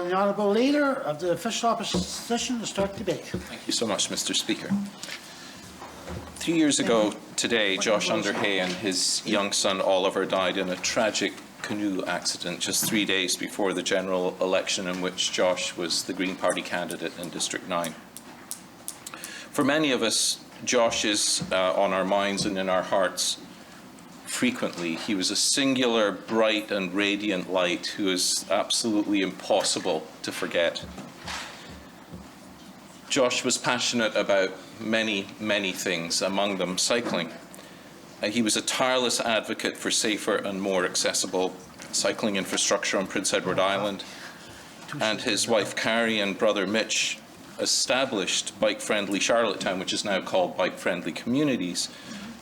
on the Honourable Leader of the Official Opposition to start debate. Thank you so much, Mr. Speaker. 3 years ago today, Josh Underhay and his young son Oliver died in a tragic canoe accident just 3 days before the general election in which Josh was the Green Party candidate in District 9. For many of us, Josh is on our minds and in our hearts frequently. He was a singular, bright and radiant light who is absolutely impossible to forget. Josh was passionate about many, many things, among them cycling. He was a tireless advocate for safer and more accessible cycling infrastructure on Prince Edward Island, and his wife Carrie and brother Mitch established bike-friendly Charlottetown, which is now called Bike-Friendly Communities,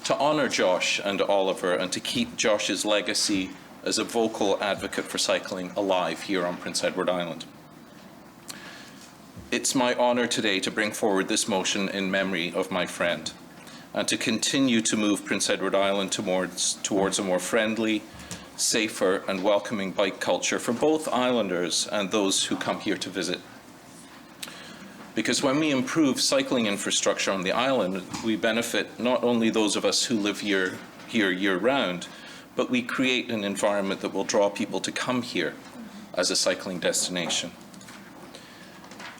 to honour Josh and Oliver and to keep Josh's legacy as a vocal advocate for cycling alive here on Prince Edward Island. It's my honour today to bring forward this motion in memory of my friend and to continue to move Prince Edward Island towards a more friendly, safer and welcoming bike culture for both islanders and those who come here to visit. Because when we improve cycling infrastructure on the island, we benefit not only those of us who live here year-round, but we create an environment that will draw people to come here as a cycling destination.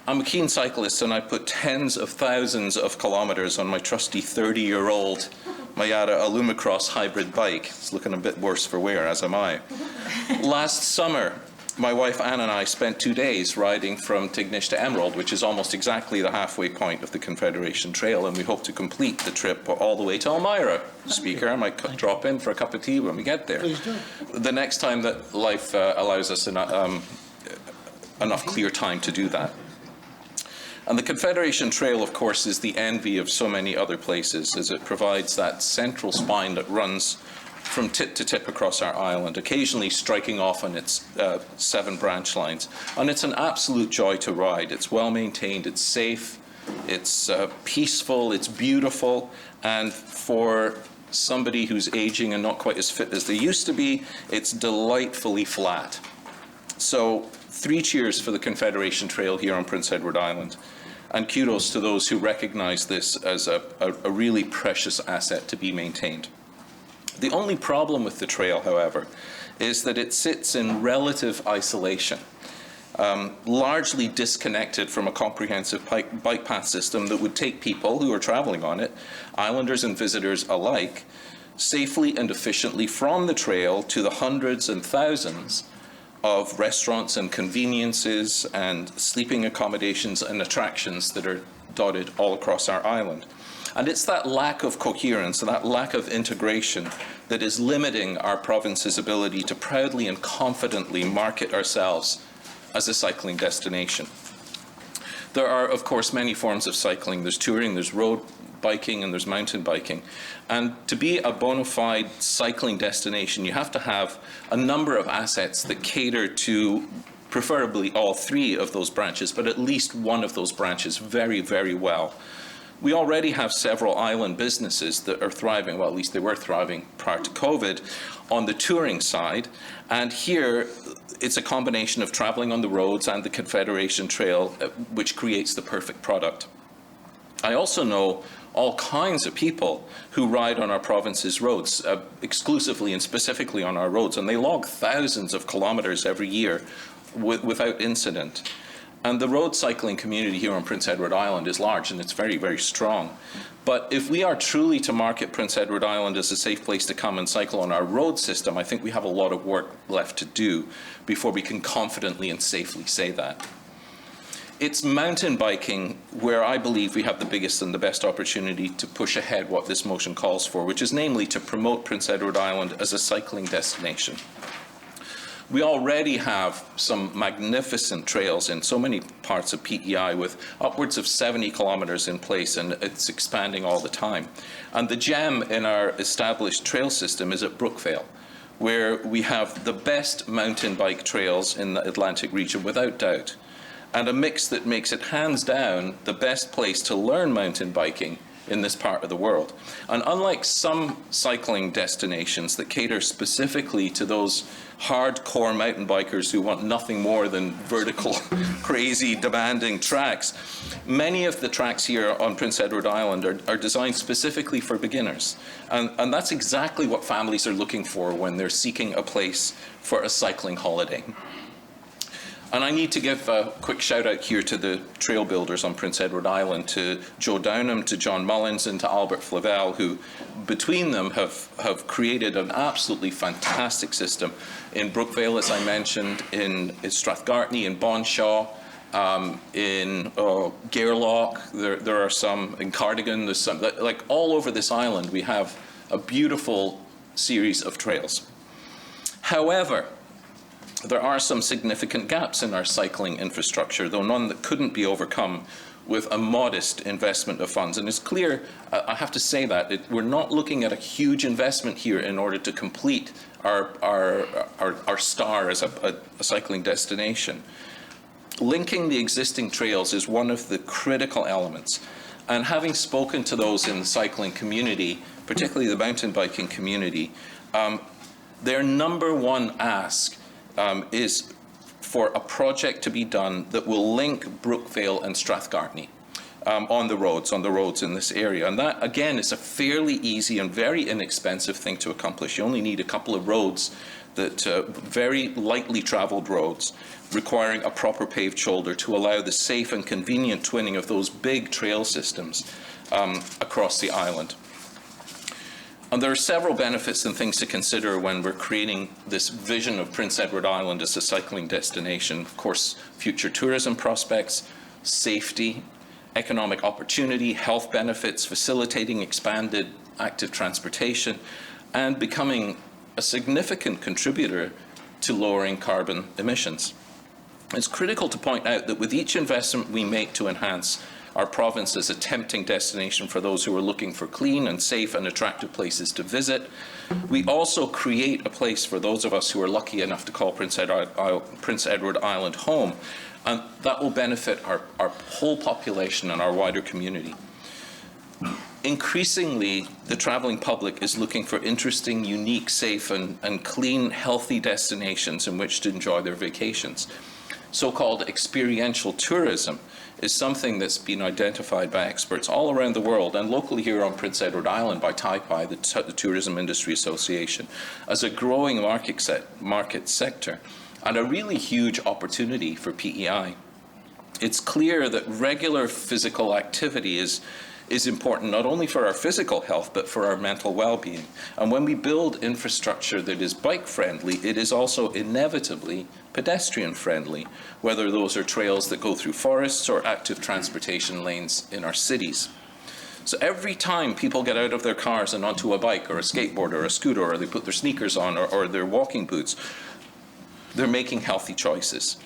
I'm a keen cyclist and I put tens of thousands of kilometres on my trusty 30-year-old Mayada Alumacross hybrid bike. It's looking a bit worse for wear, as am I. Last summer, my wife Anne and I spent 2 days riding from Tignish to Emerald, which is almost exactly the halfway point of the Confederation Trail, and we hope to complete the trip all the way to Elmira. Speaker, I might drop in for a cup of tea when we get there. Please do. The next time that life allows us enough clear time to do that. And the Confederation Trail, of course, is the envy of so many other places, as it provides that central spine that runs from tip to tip across our island, occasionally striking off on its 7 branch lines. And it's an absolute joy to ride. It's well maintained, it's safe, it's peaceful, it's beautiful, and for somebody who's aging and not quite as fit as they used to be, it's delightfully flat. So 3 cheers for the Confederation Trail here on Prince Edward Island. And kudos to those who recognize this as a really precious asset to be maintained. The only problem with the trail, however, is that it sits in relative isolation, largely disconnected from a comprehensive bike path system that would take people who are traveling on it, islanders and visitors alike, safely and efficiently from the trail to the hundreds and thousands of restaurants and conveniences and sleeping accommodations and attractions that are dotted all across our island. And it's that lack of coherence, that lack of integration that is limiting our province's ability to proudly and confidently market ourselves as a cycling destination. There are, of course, many forms of cycling. There's touring, there's road biking, and there's mountain biking. And to be a bona fide cycling destination, you have to have a number of assets that cater to preferably all 3 of those branches, but at least one of those branches very, very well. We already have several island businesses that are thriving, well, at least they were thriving prior to COVID, on the touring side. And here, it's a combination of traveling on the roads and the Confederation Trail, which creates the perfect product. I also know all kinds of people who ride on our province's roads, exclusively and specifically on our roads, and they log thousands of kilometres every year without incident. And the road cycling community here on Prince Edward Island is large and it's very, very strong. But if we are truly to market Prince Edward Island as a safe place to come and cycle on our road system, I think we have a lot of work left to do before we can confidently and safely say that. It's mountain biking where I believe we have the biggest and the best opportunity to push ahead what this motion calls for, which is namely to promote Prince Edward Island as a cycling destination. We already have some magnificent trails in so many parts of PEI with upwards of 70 kilometres in place, and it's expanding all the time. And the gem in our established trail system is at Brookvale, where we have the best mountain bike trails in the Atlantic region, without doubt, and a mix that makes it hands down the best place to learn mountain biking in this part of the world. And unlike some cycling destinations that cater specifically to those hardcore mountain bikers who want nothing more than vertical, crazy, demanding tracks, many of the tracks here on Prince Edward Island are designed specifically for beginners. And that's exactly what families are looking for when they're seeking a place for a cycling holiday. And I need to give a quick shout out here to the trail builders on Prince Edward Island, to Joe Downham, to John Mullins, and to Albert Flavel, who between them have created an absolutely fantastic system in Brookvale, as I mentioned, in Strathgartney, in Bonshaw, in Gairloch, there are some in Cardigan, there's some, like all over this island we have a beautiful series of trails. However, there are some significant gaps in our cycling infrastructure, though none that couldn't be overcome with a modest investment of funds. And it's clear, I have to say that, we're not looking at a huge investment here in order to complete our star as a cycling destination. Linking the existing trails is one of the critical elements. And having spoken to those in the cycling community, particularly the mountain biking community, their number one ask is for a project to be done that will link Brookvale and Strathgartney on the roads in this area. And that, again, is a fairly easy and very inexpensive thing to accomplish. You only need a couple of roads, that very lightly traveled roads, requiring a proper paved shoulder to allow the safe and convenient twinning of those big trail systems across the island. And there are several benefits and things to consider when we're creating this vision of Prince Edward Island as a cycling destination. Of course, future tourism prospects, safety, economic opportunity, health benefits, facilitating expanded active transportation, and becoming a significant contributor to lowering carbon emissions. It's critical to point out that with each investment we make to enhance our province as a tempting destination for those who are looking for clean and safe and attractive places to visit, we also create a place for those of us who are lucky enough to call Prince Edward Island home, and that will benefit our whole population and our wider community. Increasingly, the traveling public is looking for interesting, unique, safe, and clean, healthy destinations in which to enjoy their vacations. So-called experiential tourism is something that's been identified by experts all around the world, and locally here on Prince Edward Island by TIPI, the Tourism Industry Association, as a growing market sector and a really huge opportunity for PEI. It's clear that regular physical activity is important not only for our physical health but for our mental well-being. And when we build infrastructure that is bike-friendly, it is also inevitably pedestrian-friendly, whether those are trails that go through forests or active transportation lanes in our cities. So every time people get out of their cars and onto a bike or a skateboard or a scooter, or they put their sneakers on or their walking boots, they're making healthy choices.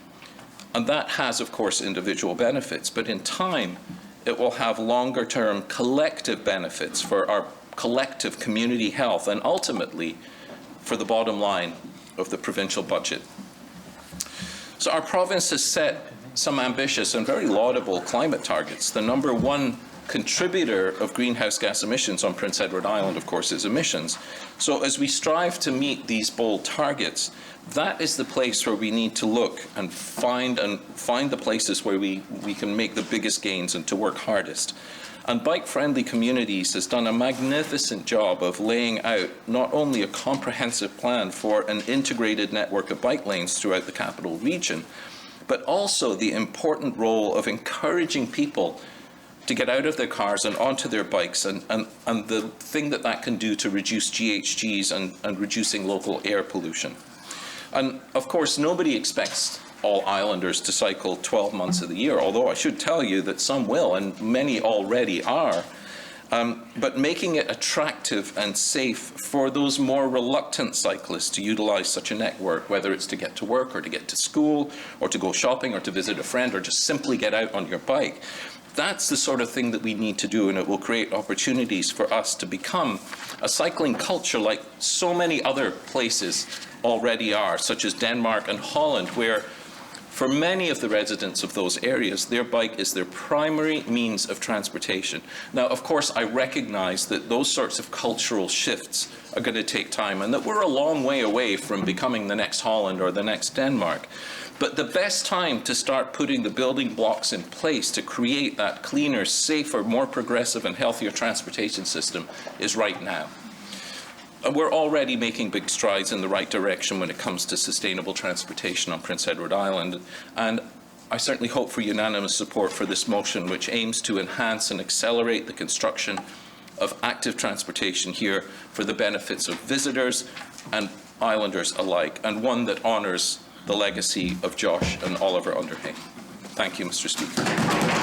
And that has, of course, individual benefits, but in time, it will have longer-term collective benefits for our collective community health and ultimately for the bottom line of the provincial budget. So our province has set some ambitious and very laudable climate targets. The number one contributor of greenhouse gas emissions on Prince Edward Island, of course, is emissions. So as we strive to meet these bold targets, that is the place where we need to look and find the places where we can make the biggest gains and to work hardest. And Bike-Friendly Communities has done a magnificent job of laying out not only a comprehensive plan for an integrated network of bike lanes throughout the capital region, but also the important role of encouraging people to get out of their cars and onto their bikes, and the thing that can do to reduce GHGs and reducing local air pollution. And of course, nobody expects all islanders to cycle 12 months of the year, although I should tell you that some will, and many already are. But making it attractive and safe for those more reluctant cyclists to utilize such a network, whether it's to get to work or to get to school or to go shopping or to visit a friend or just simply get out on your bike. That's the sort of thing that we need to do, and it will create opportunities for us to become a cycling culture like so many other places already are, such as Denmark and Holland, where For many of the residents of those areas, their bike is their primary means of transportation. Now, of course, I recognize that those sorts of cultural shifts are going to take time and that we're a long way away from becoming the next Holland or the next Denmark. But the best time to start putting the building blocks in place to create that cleaner, safer, more progressive and healthier transportation system is right now. And we're already making big strides in the right direction when it comes to sustainable transportation on Prince Edward Island. And I certainly hope for unanimous support for this motion, which aims to enhance and accelerate the construction of active transportation here for the benefits of visitors and islanders alike, and one that honours the legacy of Josh and Oliver Underhay. Thank you, Mr. Speaker.